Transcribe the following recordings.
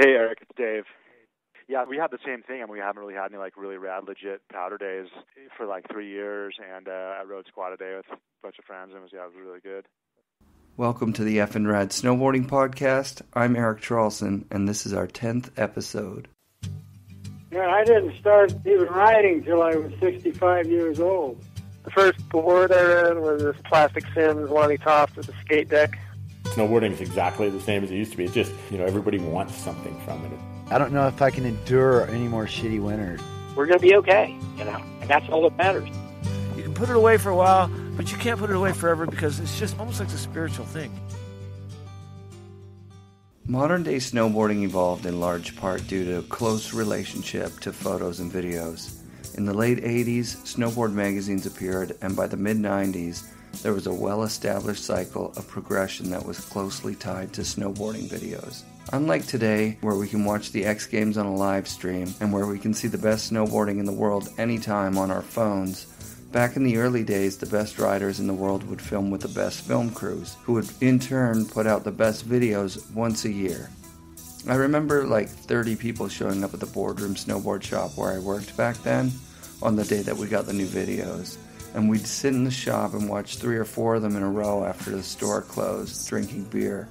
Hey, Eric, it's Dave. Yeah, we had the same thing. I mean, we haven't really had any really rad, legit powder days for 3 years, and I rode squad a day with a bunch of friends, and it was really good. Welcome to the FNRad Snowboarding Podcast. I'm Eric Charlson, and this is our 10th episode. Yeah, I didn't start even riding till I was 65 years old. The first board I rode was this plastic Sims Lonnie Toft with a skate deck. Snowboarding is exactly the same as it used to be. It's just, everybody wants something from it. I don't know if I can endure any more shitty winters. We're going to be okay, and that's all that matters. You can put it away for a while, but you can't put it away forever because it's just almost like a spiritual thing. Modern-day snowboarding evolved in large part due to a close relationship to photos and videos. In the late 80s, snowboard magazines appeared, and by the mid-90s, there was a well-established cycle of progression that was closely tied to snowboarding videos. Unlike today, where we can watch the X Games on a live stream, and where we can see the best snowboarding in the world anytime on our phones, back in the early days, the best riders in the world would film with the best film crews, who would in turn put out the best videos once a year. I remember 30 people showing up at the boardroom snowboard shop where I worked back then on the day that we got the new videos. And we'd sit in the shop and watch 3 or 4 of them in a row after the store closed, drinking beer.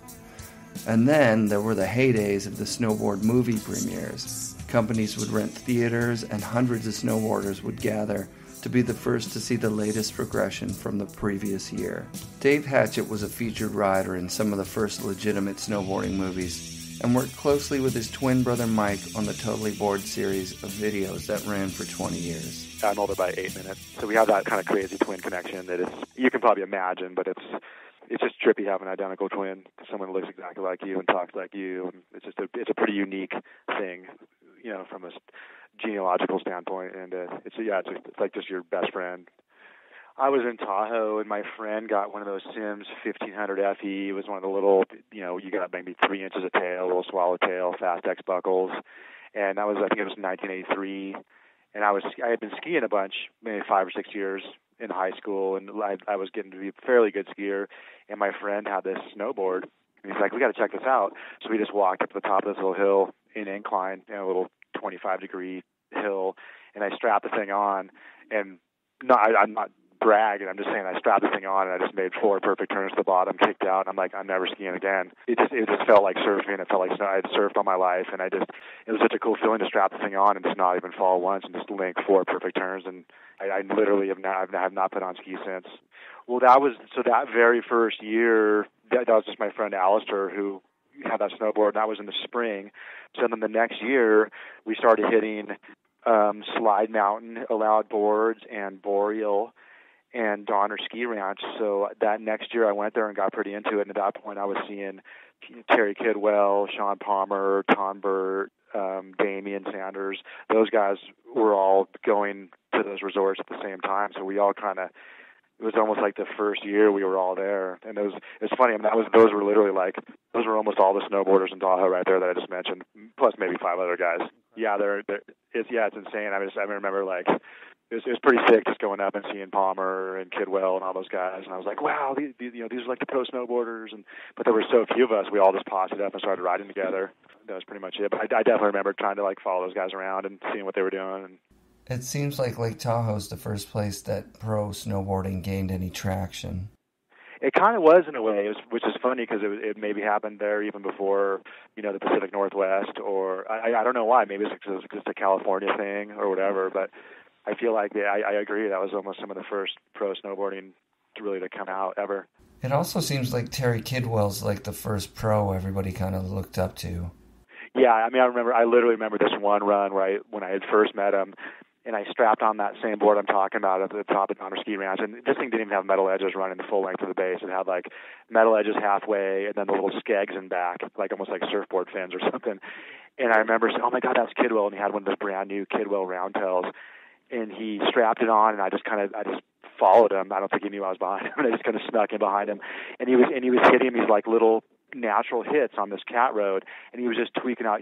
And then there were the heydays of the snowboard movie premieres. Companies would rent theaters and hundreds of snowboarders would gather to be the first to see the latest progression from the previous year. Dave Hatchett was a featured rider in some of the first legitimate snowboarding movies and worked closely with his twin brother Mike on the Totally Board series of videos that ran for 20 years. I'm older by 8 minutes, so we have that kind of crazy twin connection that you can probably imagine, but it's just trippy having an identical twin, someone who looks exactly like you and talks like you. It's a pretty unique thing, from a genealogical standpoint, and it's like just your best friend. I was in Tahoe, and my friend got one of those Sims 1500 FE. It was one of the little, you got maybe 3 inches of tail, little swallowtail, fast X buckles, and I think it was 1983, and I had been skiing a bunch, maybe 5 or 6 years in high school, and I was getting to be a fairly good skier, and my friend had this snowboard, and he's like, we got to check this out. So we just walked up to the top of this little hill in incline, a little 25-degree hill, and I strapped the thing on, and I'm not bragging, I'm just saying I strapped the thing on, and I just made 4 perfect turns to the bottom, kicked out, and I'm like, I'm never skiing again. It just felt like surfing. It felt like I had surfed all my life, and it was such a cool feeling to strap the thing on and just not even fall once and just link 4 perfect turns, and I literally have not put on skis since. Well, that very first year, that was just my friend Alistair who had that snowboard, and that was in the spring. So then the next year, we started hitting Slide Mountain allowed boards and Boreal and Donner Ski Ranch. So that next year I went there and got pretty into it. And at that point I was seeing Terry Kidwell, Sean Palmer, Tom Burt, Damian Sanders. Those guys were all going to those resorts at the same time. So we all it was almost like the first year we were all there. And it's funny. I mean, those were literally those were almost all the snowboarders in Tahoe right there that I just mentioned, plus maybe 5 other guys. Yeah, it's insane. I remember it was pretty sick just going up and seeing Palmer and Kidwell and all those guys, and I was like, wow, these are like the pro snowboarders, but there were so few of us, we all just possed up and started riding together. That was pretty much it. But I definitely remember trying to follow those guys around and seeing what they were doing. It seems like Lake Tahoe's the first place that pro snowboarding gained any traction. It kind of was in a way, which is funny because it maybe happened there even before, the Pacific Northwest, or I don't know why. Maybe it's just a California thing or whatever, but I feel like I agree. That was almost some of the first pro snowboarding to come out ever. It also seems like Terry Kidwell's the first pro everybody kind of looked up to. Yeah, I mean, I literally remember this one run when I had first met him, and I strapped on that same board I'm talking about at the top of Donner Ski Ranch, and this thing didn't even have metal edges running the full length of the base. It had metal edges halfway, and then the little skegs in back, almost like surfboard fins or something. And I remember saying, oh my God, that's Kidwell, and he had one of those brand new Kidwell roundtails. And he strapped it on, and I just followed him. I don't think he knew I was behind him. I just kind of snuck in behind him, and he was hitting these little natural hits on this cat road, and he was just tweaking out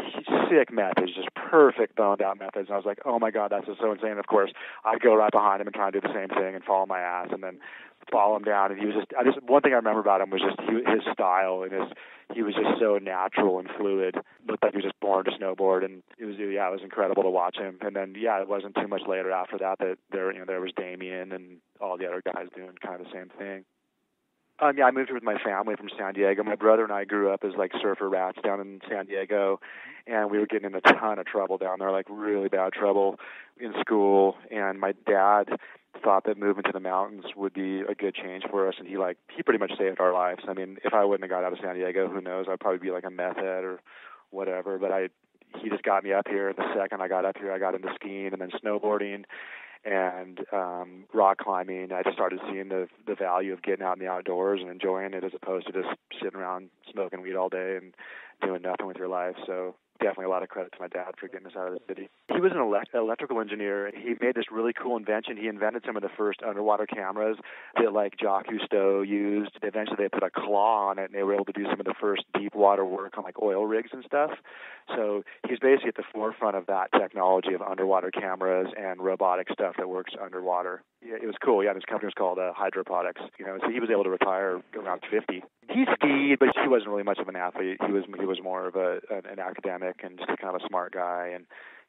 sick methods, just perfect boned out methods. And I was like, oh my God, that's just so insane. Of course, I'd go right behind him and try and do the same thing and follow my ass, and then follow him down. And he was just one thing I remember about him was just his style, and he was just so natural and fluid. Looked like he was just born to snowboard, and it was incredible to watch him. And then it wasn't too much later after that there was Damien and all the other guys doing kind of the same thing. I moved here with my family from San Diego. My brother and I grew up as like surfer rats down in San Diego, and we were getting in a ton of trouble down there, like really bad trouble in school. And my dad thought that moving to the mountains would be a good change for us, and he pretty much saved our lives. I mean, if I wouldn't have got out of San Diego, who knows? I'd probably be like a meth head or whatever. But he just got me up here. The second I got up here, I got into skiing and then snowboarding and rock climbing. I just started seeing the value of getting out in the outdoors and enjoying it, as opposed to just sitting around smoking weed all day and doing nothing with your life. So definitely a lot of credit to my dad for getting us out of the city. He was an electrical engineer. He made this really cool invention. He invented some of the first underwater cameras that like Jacques Cousteau used. Eventually they put a claw on it, and they were able to do some of the first deep water work on like oil rigs and stuff. So he's basically at the forefront of that technology of underwater cameras and robotic stuff that works underwater. Yeah, it was cool. Yeah, his company was called Hydroponics. So he was able to retire around 50. He skied, but he wasn't really much of an athlete. He was more of an academic and just kind of a smart guy. And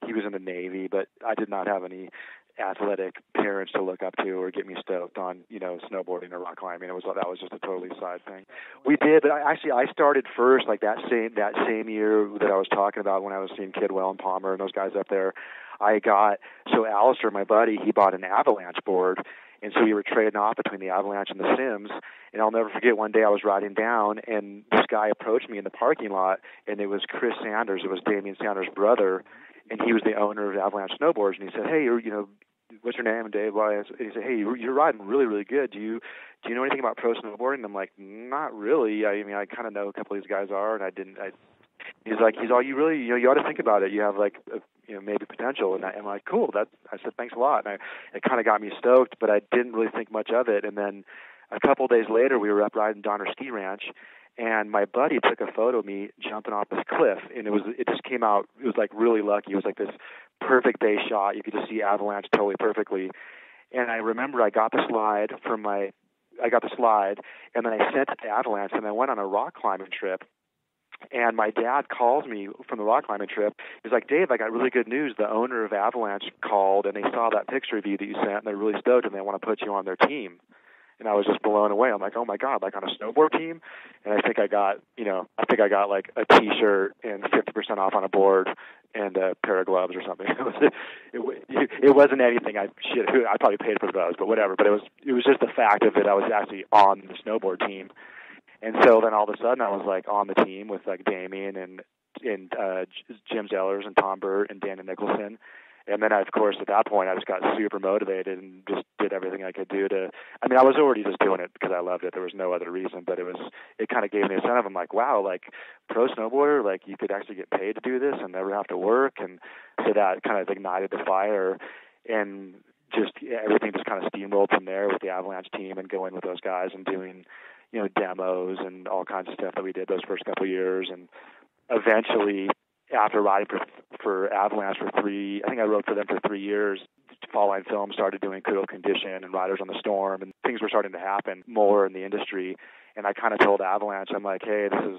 he was in the Navy, but I did not have any athletic parents to look up to or get me stoked on, snowboarding or rock climbing. That was just a totally side thing. We did, but I started first, like that same year that I was talking about when I was seeing Kidwell and Palmer and those guys up there. So Alistair, my buddy, he bought an avalanche board, and so we were trading off between the avalanche and the Sims. And I'll never forget, one day I was riding down, and this guy approached me in the parking lot, and it was Chris Sanders. It was Damien Sanders' brother, and he was the owner of Avalanche Snowboards. And he said, "Hey, what's your name?" And Dave, and he said, "Hey, you're riding really, really good. Do you know anything about pro snowboarding?" And I'm like, "Not really. I mean, I kind of know a couple of these guys are, and I didn't." He's like, you really, you ought to think about it. You have like, maybe potential. And I'm like, cool. I said, thanks a lot. And it kind of got me stoked, but I didn't really think much of it. And then a couple of days later, we were up riding Donner Ski Ranch, and my buddy took a photo of me jumping off this cliff, and it just came out. It was like really lucky. It was like this perfect base shot. You could just see avalanche totally perfectly. And I remember I got the slide, and then I sent it to Avalanche, and I went on a rock climbing trip. And my dad calls me from the rock climbing trip. He's like, "Dave, I got really good news. The owner of Avalanche called, and they saw that picture of you that you sent, and they're really stoked, and they want to put you on their team." And I was just blown away. I'm like, "Oh my God, like on a snowboard team?" And I think I got like a T-shirt and 50% off on a board and a pair of gloves or something. It wasn't anything. I probably paid for those, but whatever. But it was just the fact of it. I was actually on the snowboard team. And so then all of a sudden I was like on the team with like Damien and Jim Zellers and Tom Burt and Danny Nicholson. And then, of course, at that point, I just got super motivated and just did everything I could do I was already just doing it because I loved it. There was no other reason, but it kind of gave me a sense of, I'm like, wow, like pro snowboarder, like you could actually get paid to do this and never have to work. And so that kind of ignited the fire, and just everything just kind of steamrolled from there with the Avalanche team and going with those guys and doing, demos and all kinds of stuff that we did those first couple of years. And eventually, after riding for Avalanche I think I rode for them for 3 years, Fall Line Film started doing Critical Condition and Riders on the Storm, and things were starting to happen more in the industry. And I kind of told Avalanche, I'm like, "Hey, this is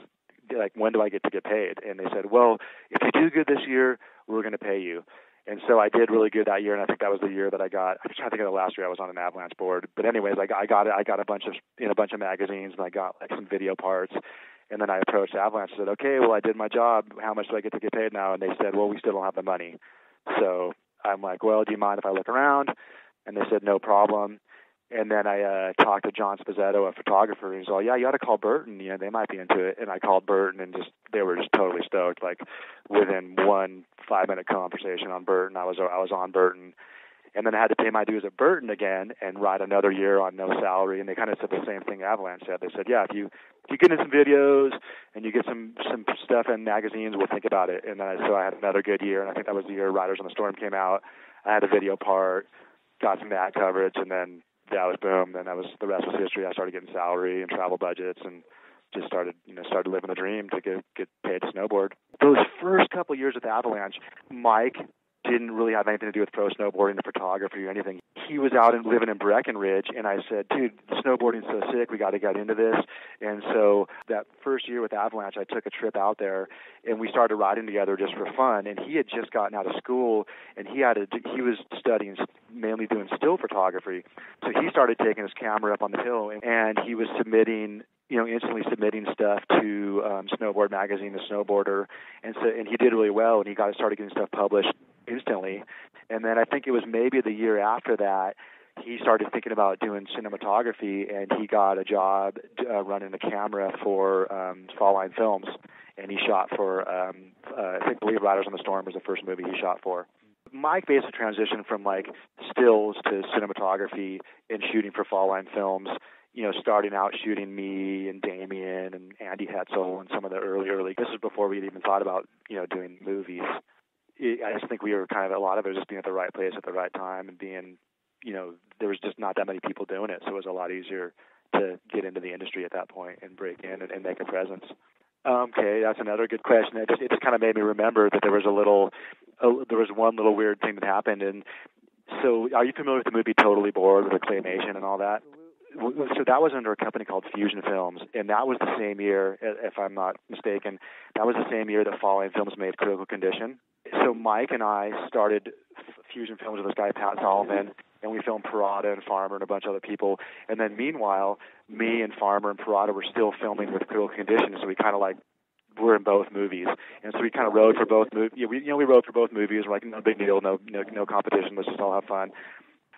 like, when do I get to get paid?" And they said, "Well, if you do good this year, we're going to pay you." And so I did really good that year, and I think that was the year that I'm trying to think of the last year I was on an Avalanche board. But anyways, I got a bunch of magazines, and I got like some video parts. And then I approached Avalanche and said, "Okay, well, I did my job. How much do I get to get paid now?" And they said, "Well, we still don't have the money." So I'm like, "Well, do you mind if I look around?" And they said, "No problem." And then I talked to John Spazzetto, a photographer, and he's like, "Yeah, you ought to call Burton. They might be into it." And I called Burton, and they were just totally stoked. Like within 1 5-minute conversation on Burton, I was on Burton. And then I had to pay my dues at Burton again and ride another year on no salary. And they kind of said the same thing Avalanche said. They said, "Yeah, if you get in some videos and you get some stuff in magazines, we'll think about it." And then so I had another good year, and I think that was the year Riders on the Storm came out. I had a video part, got some ad coverage, and then that was boom. Then the rest was history. I started getting salary and travel budgets, and just started living the dream to get paid to snowboard. Those first couple years with Avalanche, Mike didn't really have anything to do with pro snowboarding or photography or anything. He was out and living in Breckenridge, and I said, dude, snowboarding's so sick, we got to get into this. And so that first year with Avalanche, I took a trip out there, and we started riding together just for fun. And he had just gotten out of school, and he was studying, mainly doing still photography. So he started taking his camera up on the hill, and he was instantly submitting stuff to Snowboard magazine, the Snowboarder, and he did really well, and he started getting stuff published instantly. And then I think it was maybe the year after that, he started thinking about doing cinematography, and he got a job running a camera for Fall Line Films, and he shot for, I believe Riders on the Storm was the first movie he shot for. Mike basically transitioned from like stills to cinematography and shooting for Fall Line Films, starting out shooting me and Damien and Andy Hetzel and some of the early. This is before we'd even thought about, doing movies. I just think we were kind of, a lot of it was just being at the right place at the right time and being, there was just not that many people doing it. So it was a lot easier to get into the industry at that point and break in and make a presence. Okay, that's another good question. It just kind of made me remember that there was one little weird thing that happened. And so are you familiar with the movie Totally Bored with claymation and all that? So that was under a company called Fusion Films, and that was the same year, if I'm not mistaken, that was the same year that Fall Line Films made Critical Condition. So Mike and I started Fusion Films with this guy, Pat Solomon, and we filmed Parada and Farmer and a bunch of other people. And then meanwhile, me and Farmer and Parada were still filming with Critical Condition, so we kind of like were in both movies. And so we kind of rode for both movies. We rode for both movies. We're like, no big deal, no competition, let's just all have fun.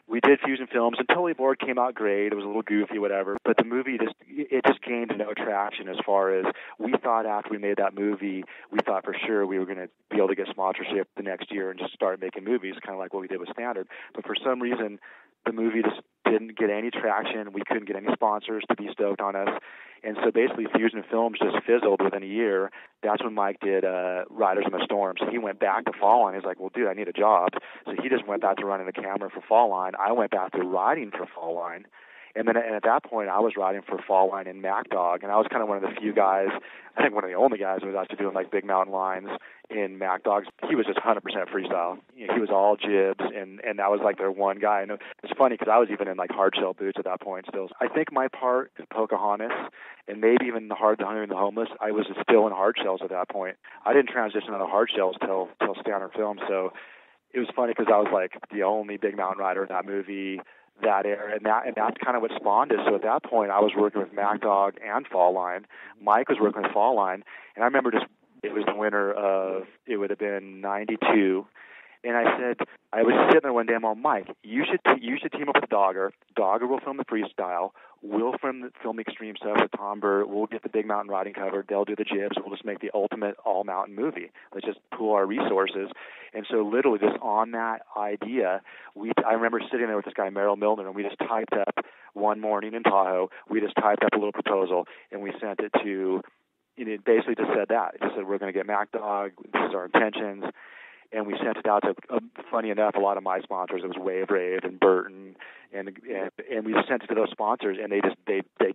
We did Fusion Films, and Totally Bored came out great. It was a little goofy, whatever. But the movie just gained no traction as far as we thought after we made that movie, we thought for sure we were going to be able to get sponsorship the next year and just start making movies, kind of like what we did with Standard. But for some reason, the movie just didn't get any traction. We couldn't get any sponsors to be stoked on us. And so basically Fusion Films just fizzled within a year. That's when Mike did Riders on the Storm. So he went back to Fall Line. He's like, well, dude, I need a job. So he just went back to running the camera for Fall Line. I went back to riding for Fall Line. And at that point, I was riding for Fall Line in MacDog, and I was kind of one of the few guys, I think one of the only guys who was actually doing like big mountain lines in MacDogs. He was just 100% freestyle. He was all jibs, and that was like their one guy. And it's funny because I was even in like hard shell boots at that point still. I think my part in Pocahontas, and maybe even the Hungry and the Homeless, I was still in hard shells at that point. I didn't transition out of hard shells till Standard Film, so it was funny because I was like the only big mountain rider in that movie that era, and that's kind of what spawned it. So at that point, I was working with MacDog and Fall Line. Mike was working with Fall Line, and I remember it was the winter of, it would have been 92, and I was sitting there one day, I'm all, Mike, you should team up with Dogger. Dogger will film the freestyle. We'll film the extreme stuff with Tom Burt. We'll get the big mountain riding covered. They'll do the jibs. We'll just make the ultimate all-mountain movie. Let's just pool our resources. And so literally just on that idea, I remember sitting there with this guy, Merrill Milner, and we just typed up one morning in Tahoe. We just typed up a little proposal, and we sent it to, it basically just said that. It just said, we're going to get MacDog. This is our intentions. And we sent it out to, funny enough, a lot of my sponsors. It was Wave Rave and Burton, and we just sent it to those sponsors, and they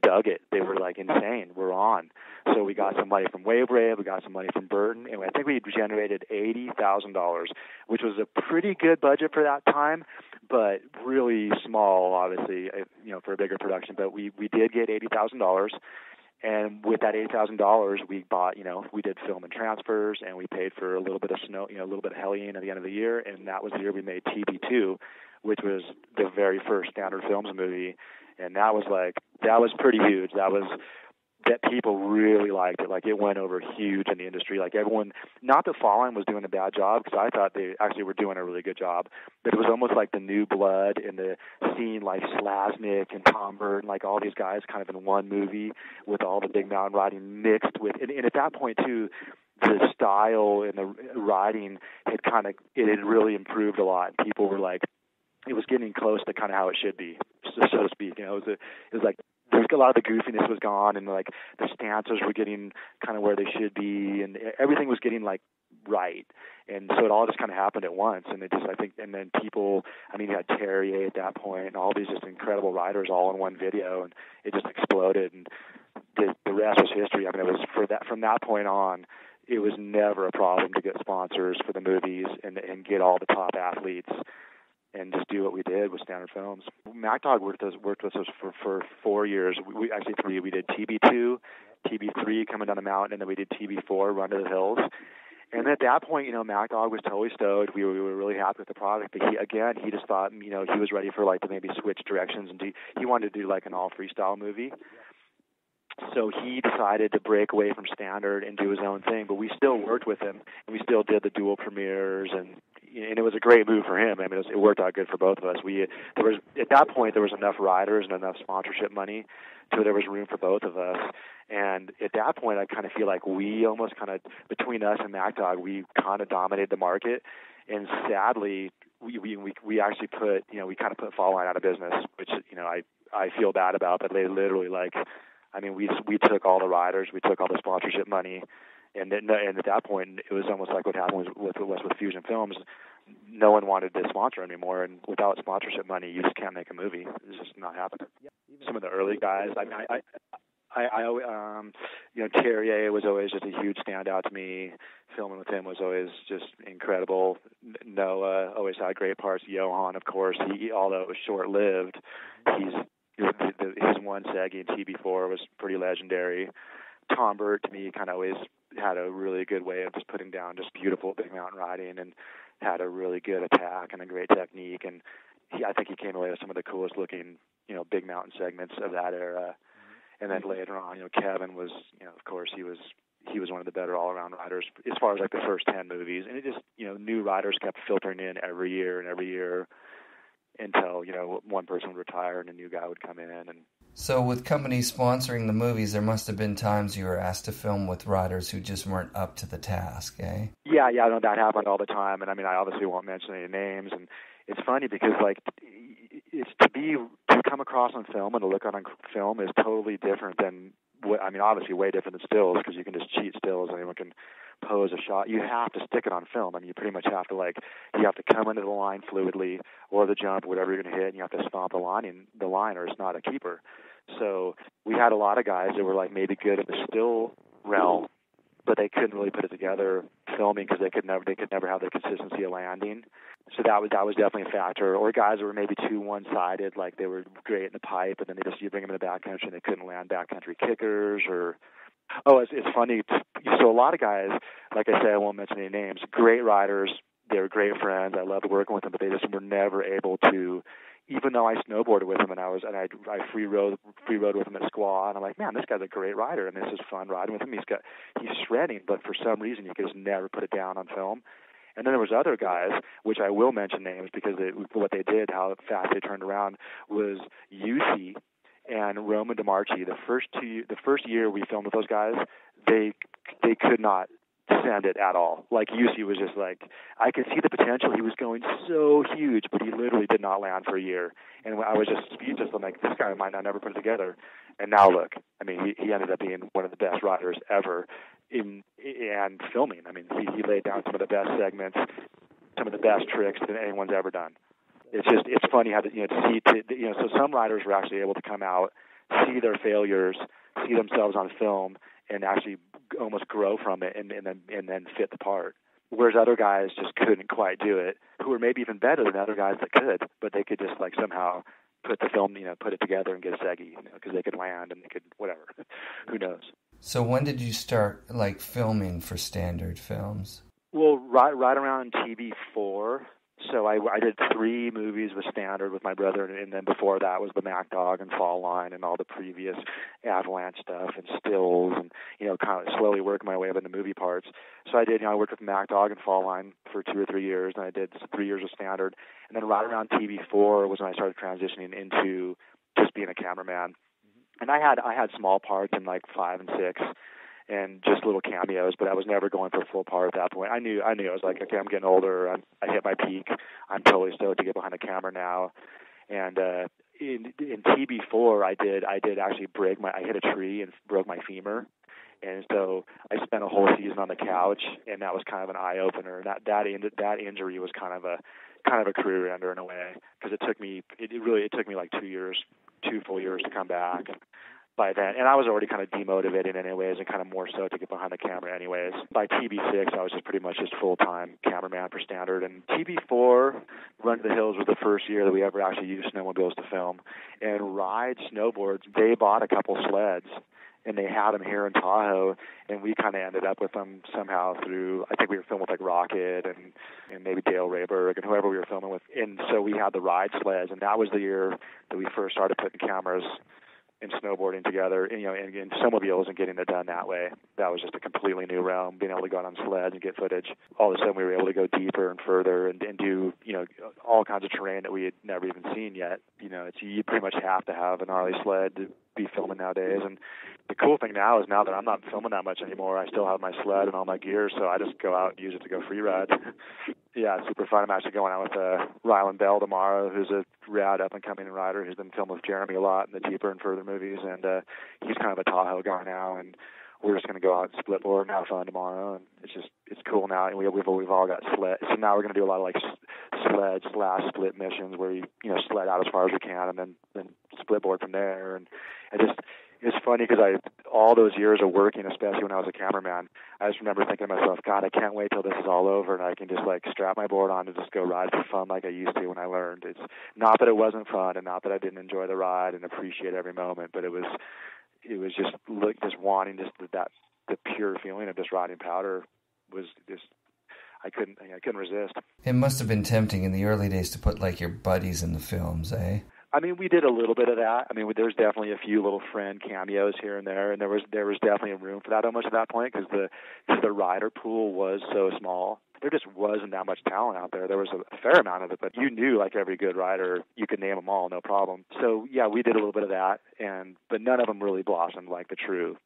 dug it. They were like, insane. We're on. So we got some money from Wave Rave, we got some money from Burton, and I think we generated $80,000, which was a pretty good budget for that time, but really small, obviously, for a bigger production. But we did get $80,000. And with that $8,000, we bought, we did film and transfers, and we paid for a little bit of snow, a little bit of Helene at the end of the year, and that was the year we made TB2, which was the very first Standard Films movie, and that was pretty huge. That people really liked it. Like, it went over huge in the industry. Like, everyone, not that Fall Line was doing a bad job, because I thought they actually were doing a really good job, but it was almost like the new blood in the scene, like Slasnik and Tom Burt, and like all these guys kind of in one movie with all the big mountain riding mixed with, and at that point too, the style and the riding had really improved a lot. People were like, it was getting close to kind of how it should be, so to speak. It was like, a lot of the goofiness was gone, and like the stances were getting kind of where they should be, and everything was getting like right. And so it all just kind of happened at once, and it just, I think, and then people, you had Terrier at that point, and all these just incredible riders all in one video, and it just exploded. And the rest was history. I mean, it was from that point on, it was never a problem to get sponsors for the movies and get all the top athletes and just do what we did with Standard Films. MacDog worked with us for 4 years. We actually 3. We did TB2, TB3 coming down the mountain, and then we did TB4, Run to the Hills. And at that point, MacDog was totally stoked. We were really happy with the product. But he just thought, he was ready for to maybe switch directions and he wanted to do an all freestyle movie. So he decided to break away from Standard and do his own thing. But we still worked with him, and we still did the dual premieres, and it was a great move for him. I mean, it worked out good for both of us. At that point there was enough riders and enough sponsorship money, so there was room for both of us. And at that point, I kind of feel like we almost between us and MacDog, we kind of dominated the market. And sadly, we actually put we kind of put Fall Line out of business, which I feel bad about. But they literally we took all the riders, we took all the sponsorship money, and at that point, it was almost like what happened with Fusion Films. No one wanted to sponsor anymore, and without sponsorship money, you just can't make a movie. It's just not happening. Some of the early guys, Terrier was always just a huge standout to me. Filming with him was always just incredible. Noah always had great parts. Johan, of course, although it was short-lived, his one Segi in TB4 was pretty legendary. Tom Burt, to me, kind of always had a really good way of just putting down just beautiful big mountain riding, and had a really good attack and a great technique. And I think he came away with some of the coolest looking, big mountain segments of that era. And then later on, Kevin was, of course, he was one of the better all-around riders as far as the first 10 movies. And it just, new riders kept filtering in every year until, one person would retire and a new guy would come in. And so with companies sponsoring the movies, there must have been times you were asked to film with riders who just weren't up to the task, eh? Yeah, no, that happened all the time. And I obviously won't mention any names. And it's funny because it's to come across on film and to look on film is totally different than obviously way different than stills, because you can just cheat stills. Anyone can pose a shot. You have to stick it on film. You pretty much have to you have to come into the line fluidly, or the jump, whatever you're going to hit, and you have to stomp the line, or it's not a keeper. So we had a lot of guys that were maybe good in the still realm, but they couldn't really put it together filming because they could never have the consistency of landing. So that was definitely a factor. Or guys that were maybe too one-sided, they were great in the pipe, and then you bring them in the backcountry and they couldn't land backcountry kickers. It's funny. So a lot of guys, like I said, I won't mention any names, great riders. They were great friends. I loved working with them, but they just were never able to. Even though I snowboarded with him and I free rode with him at Squaw, and I'm like, man, this guy's a great rider, and this is fun riding with him. He's shredding, but for some reason you could just never put it down on film. And then there was other guys, which I will mention names because what they did, how fast they turned around, was UC and Roman DeMarchi. The first year we filmed with those guys, they could not send it at all. UC was just I could see the potential. He was going so huge, but he literally did not land for a year. And I was just speechless. I'm like, this guy might not never put it together. And now look, he ended up being one of the best riders ever and filming. He laid down some of the best segments, some of the best tricks that anyone's ever done. It's funny how so some riders were actually able to come out, see their failures, see themselves on film, and actually almost grow from it and then fit the part. Whereas other guys just couldn't quite do it, who were maybe even better than other guys that could, but they could just somehow put the film, put it together and get a Segi, because they could land and they could whatever. Who knows? So when did you start filming for Standard Films? Well, right around TB4. So I did 3 movies with Standard with my brother, and then before that was the MacDog and Fall Line and all the previous Avalanche stuff and stills, and kind of slowly working my way up into movie parts. So I worked with MacDog and Fall Line for 2 or 3 years, and I did 3 years with Standard, and then right around TB4 was when I started transitioning into just being a cameraman. And I had small parts in 5 and 6. And just little cameos, but I was never going for a full part at that point. I knew I was like, okay, I'm getting older. I hit my peak. I'm totally stoked to get behind the camera now. And in TB4, I did actually I hit a tree and broke my femur, and so I spent a whole season on the couch, and that was kind of an eye opener. That injury was kind of a career ender in a way, because it took me 2 full years to come back. by then. And I was already kind of demotivated anyways, and kind of more so to get behind the camera anyways. By TB6, I was just pretty much just full-time cameraman for Standard. And TB4, Run to the Hills, was the first year that we ever actually used snowmobiles to film. And Ride Snowboards, they bought a couple sleds, and they had them here in Tahoe, and we kind of ended up with them somehow through, I think we were filming with like Rocket and maybe Dale Rayberg and whoever we were filming with. And so we had the Ride sleds, and that was the year that we first started putting cameras and snowboarding together, and, and snowmobiles and getting it done that way. That was just a completely new realm, being able to go out on sleds and get footage. All of a sudden, we were able to go deeper and further and do, all kinds of terrain that we had never even seen yet. You pretty much have to have a gnarly sled to be filming nowadays. And the cool thing now is now that I'm not filming that much anymore, I still have my sled and all my gear, so I just go out and use it to go freeride. Yeah, it's super fun. I'm actually going out with Ryland Bell tomorrow, who's a rad up-and-coming rider who's been filming with Jeremy a lot in the Deeper and Further movies, and he's kind of a Tahoe guy now, and we're just going to go out and split board and have fun tomorrow, and it's cool now, and we've all got sled. So now we're going to do a lot of like sled/split missions where you sled out as far as we can, and then split board from there, and it's funny because all those years of working, especially when I was a cameraman, I just remember thinking to myself, God, I can't wait till this is all over and I can just like strap my board on and just go ride for fun like I used to when I learned. It's not that it wasn't fun and not that I didn't enjoy the ride and appreciate every moment, but it was just wanting the pure feeling of just riding powder was just, I couldn't resist. It must have been tempting in the early days to put like your buddies in the films, eh? I mean, we did a little bit of that. I mean, there's definitely a few little friend cameos here and there, and there was definitely room for that almost at that point because the rider pool was so small. There just wasn't that much talent out there. There was a fair amount of it, but you knew like every good rider, you could name them all, no problem. So yeah, we did a little bit of that, but none of them really blossomed like the true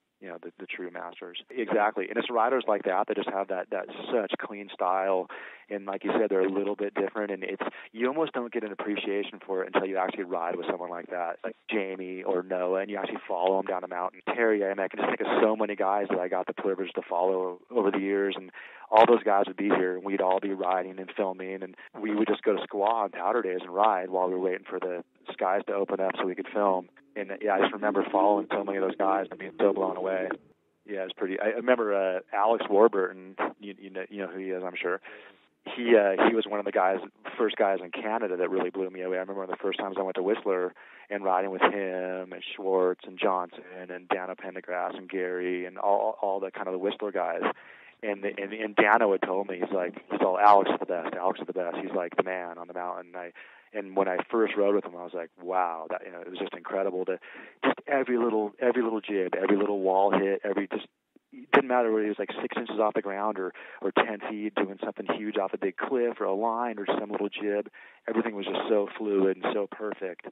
true masters. Exactly. And it's riders like that just have that such clean style. And like you said, they're a little bit different. And you almost don't get an appreciation for it until you actually ride with someone like that, like Jamie or Noah, and you actually follow them down a mountain. Terry, I can just think of so many guys that I got the privilege to follow over the years. And all those guys would be here, and we'd all be riding and filming. And we would just go to Squaw on powder days and ride while we were waiting for the skies to open up so we could film. And yeah, I just remember following so many of those guys and being so blown away. Yeah, it's pretty. I remember Alex Warburton. You know who he is, I'm sure. He was one of the first guys in Canada that really blew me away. I remember one of the first times I went to Whistler and riding with him and Schwartz and Johnson and Dano Pendergrass and Gary and all the kind of the Whistler guys. And Dano had told me, he's all Alex is the best. Alex is the best. He's like the man on the mountain. And when I first rode with him, I was like, wow, that it was just incredible to just every little jib, every little wall hit, it didn't matter whether he was like 6 inches off the ground or 10 feet doing something huge off a big cliff or a line or some little jib. Everything was just so fluid and so perfect.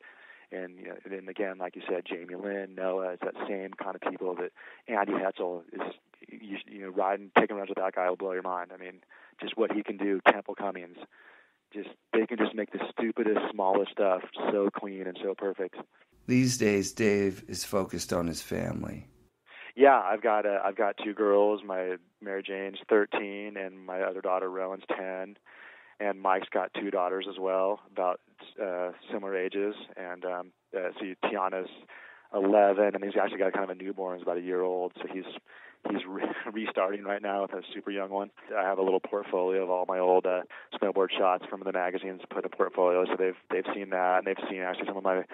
And then again, like you said, Jamie Lynn, Noah, it's that same kind of people that Andy Hetzel is. Taking runs with that guy will blow your mind. I mean, just what he can do. Temple Cummings. They can just make the stupidest, smallest stuff so clean and so perfect. These days, Dave is focused on his family. Yeah, I've got 2 girls. My Mary Jane's 13, and my other daughter Rowan's 10, and Mike's got 2 daughters as well, about similar ages. And Tiana's 11, and he's actually got kind of a newborn. He's about a year old, so he's restarting right now with a super young one. I have a little portfolio of all my old snowboard shots from the magazines, put in a portfolio, so they've seen that, and they've seen actually some of my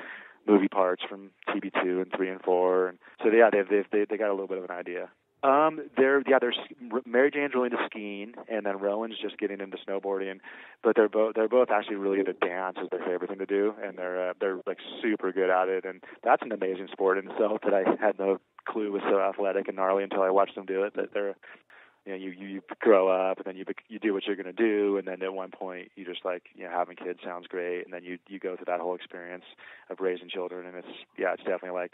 movie parts from TB2 and 3 and 4, and so yeah, they got a little bit of an idea. Mary Jane's really into skiing, and then Rowan's just getting into snowboarding. But they're both actually really into dance is their favorite thing to do, and they're like super good at it. And that's an amazing sport in itself that I had no clue was so athletic and gnarly until I watched them do it. That they're you grow up, and then you do what you're going to do, and then at one point you just like having kids sounds great, and then you go through that whole experience of raising children, and it's definitely like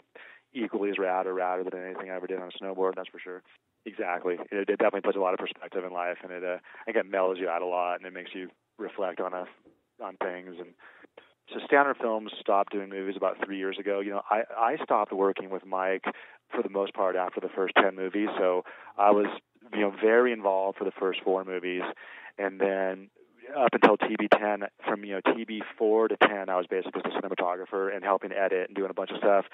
equally as rad or radder than anything I ever did on a snowboard, that's for sure. Exactly. It definitely puts a lot of perspective in life, and it mellows you out a lot, and it makes you reflect on things. And so Standard Films stopped doing movies about 3 years ago. I stopped working with Mike for the most part after the first 10 movies, so I was very involved for the first 4 movies, and then up until TB10, from TB4 to 10, I was basically just a cinematographer and helping edit and doing a bunch of stuff.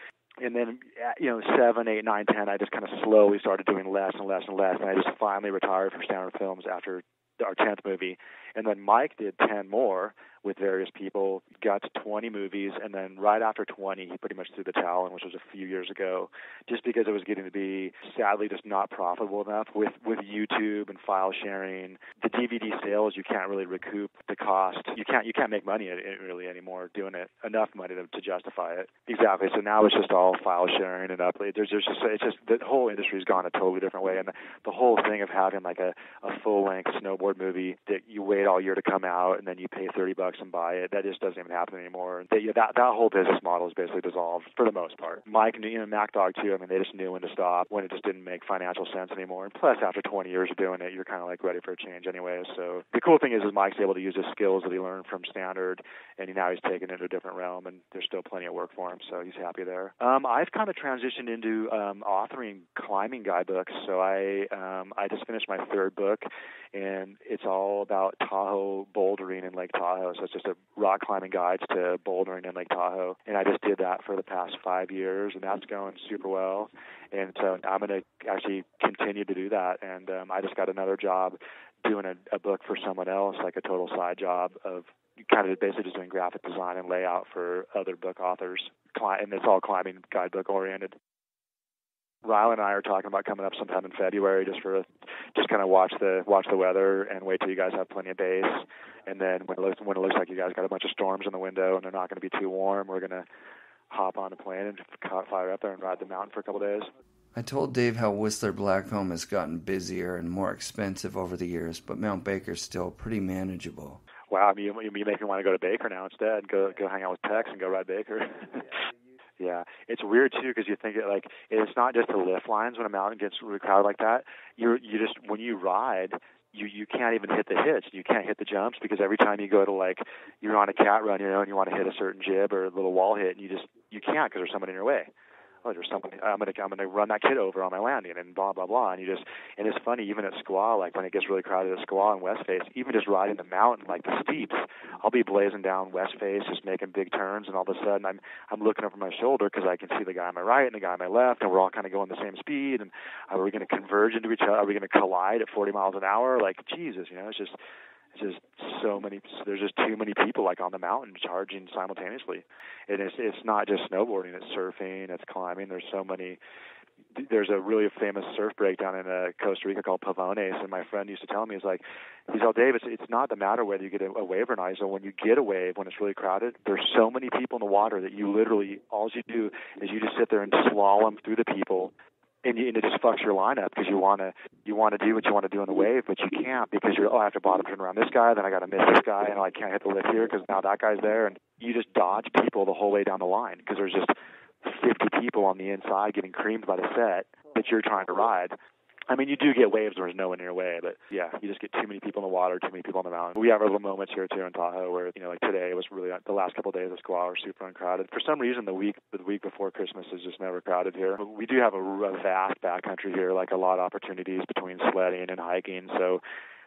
And then, 7, 8, 9, 10, I just kind of slowly started doing less and less and less. And I just finally retired from Standard Films after our 10th movie. And then Mike did 10 more with various people, got to 20 movies, and then right after 20, he pretty much threw the towel in, which was a few years ago, just because it was getting to be, sadly, just not profitable enough with YouTube and file sharing. The DVD sales, you can't really recoup the cost. You can't make money really anymore doing it, enough money to justify it. Exactly. So now it's just all file sharing and upload. It's just the whole industry's gone a totally different way, and the whole thing of having like a full-length snowboard movie that you wait all year to come out and then you pay $30 and buy it, that just doesn't even happen anymore. That whole business model is basically dissolved for the most part. Mike and MacDog too, I mean, they just knew when to stop, when it just didn't make financial sense anymore. And plus, after 20 years of doing it, you're kind of like ready for a change anyway. So the cool thing is Mike's able to use his skills that he learned from Standard, and now he's taken it into a different realm, and there's still plenty of work for him, so he's happy there. I've kind of transitioned into authoring climbing guidebooks. So I just finished my 3rd book, and it's all about Tahoe bouldering in Lake Tahoe. So it's just a rock climbing guides to bouldering in Lake Tahoe. And I just did that for the past 5 years, and that's going super well. And so I'm going to actually continue to do that. And I just got another job doing a book for someone else, like a total side job of kind of basically just doing graphic design and layout for other book authors. And it's all climbing guidebook oriented. Riley and I are talking about coming up sometime in February just kind of watch the weather and wait till you guys have plenty of base. And then when it looks like you guys got a bunch of storms in the window and they're not going to be too warm, we're going to hop on a plane and fire up there and ride the mountain for a couple of days. I told Dave how Whistler Blackcomb has gotten busier and more expensive over the years, but Mount Baker's still pretty manageable. Wow, you make me want to go to Baker now instead. Go hang out with Tex and go ride Baker. Yeah, it's weird too because you think it's not just the lift lines when a mountain gets really crowded like that. You just when you ride, you can't even hit the hits. You can't hit the jumps because every time you go to you're on a cat run, and you want to hit a certain jib or a little wall hit, and you can't because there's someone in your way. Oh, there's somebody. I'm gonna run that kid over on my landing and blah blah blah. And it's funny even at Squaw, like when it gets really crowded at Squaw and West Face, even just riding the mountain like the steeps, I'll be blazing down West Face, just making big turns, and all of a sudden I'm looking over my shoulder because I can see the guy on my right and the guy on my left, and we're all kind of going the same speed. And are we going to converge into each other? Are we going to collide at 40 miles an hour? Like Jesus, it's just so many. There's just too many people on the mountain charging simultaneously, and it's not just snowboarding. It's surfing. It's climbing. There's so many. There's a really famous surf break down in Costa Rica called Pavones, and my friend used to tell me, he's all, Dave, it's not the matter whether you get a wave or not. So when you get a wave, when it's really crowded, there's so many people in the water that you literally, all you do is you just sit there and slalom through the people. And it just fucks your lineup because you want to do what you want to do in the wave, but you can't because I have to bottom turn around this guy, then I got to miss this guy, and I can't hit the lift here because now that guy's there, and you just dodge people the whole way down the line because there's just 50 people on the inside getting creamed by the set that you're trying to ride. I mean, you do get waves where there's no one in your way, but yeah, you just get too many people in the water, too many people on the mountain. We have our little moments here too in Tahoe where, like today, it was really, the last couple of days of Squaw were super uncrowded. For some reason, the week before Christmas is just never crowded here. We do have a vast backcountry here, like a lot of opportunities between sledding and hiking. So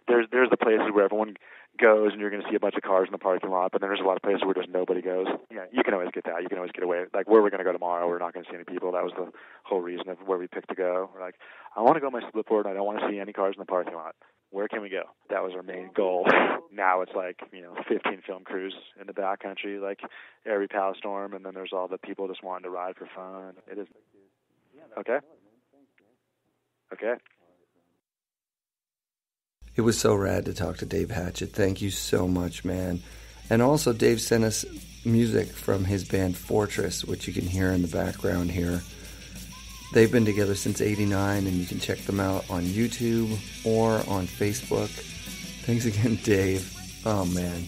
there's the places where everyone goes and you're going to see a bunch of cars in the parking lot, but then there's a lot of places where just nobody goes. Yeah, you can always get that. You can always get away. Like where we're going to go tomorrow, we're not going to see any people. That was the whole reason of where we picked to go. We're like, I want to go on my splitboard and I don't want to see any cars in the parking lot. Where can we go? That was our main goal. Now it's 15 film crews in the backcountry, like every power storm, and then there's all the people just wanting to ride for fun. It is. Okay. Okay. It was so rad to talk to Dave Hatchett. Thank you so much, man. And also, Dave sent us music from his band Fortress, which you can hear in the background here. They've been together since '89, and you can check them out on YouTube or on Facebook. Thanks again, Dave. Oh, man.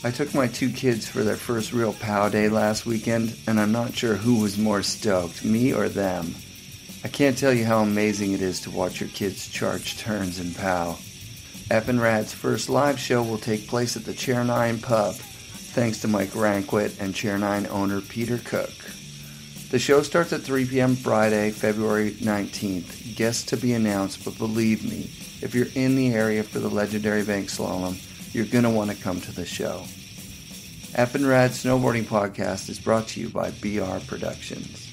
I took my 2 kids for their first real POW day last weekend, and I'm not sure who was more stoked, me or them. I can't tell you how amazing it is to watch your kids charge turns in POW. FNRad's first live show will take place at the Chair 9 Pub, thanks to Mike Ranquit and Chair 9 owner Peter Cook. The show starts at 3 p.m. Friday, February 19th. Guests to be announced, but believe me, if you're in the area for the legendary bank slalom, you're going to want to come to the show. FNRad Snowboarding Podcast is brought to you by BR Productions.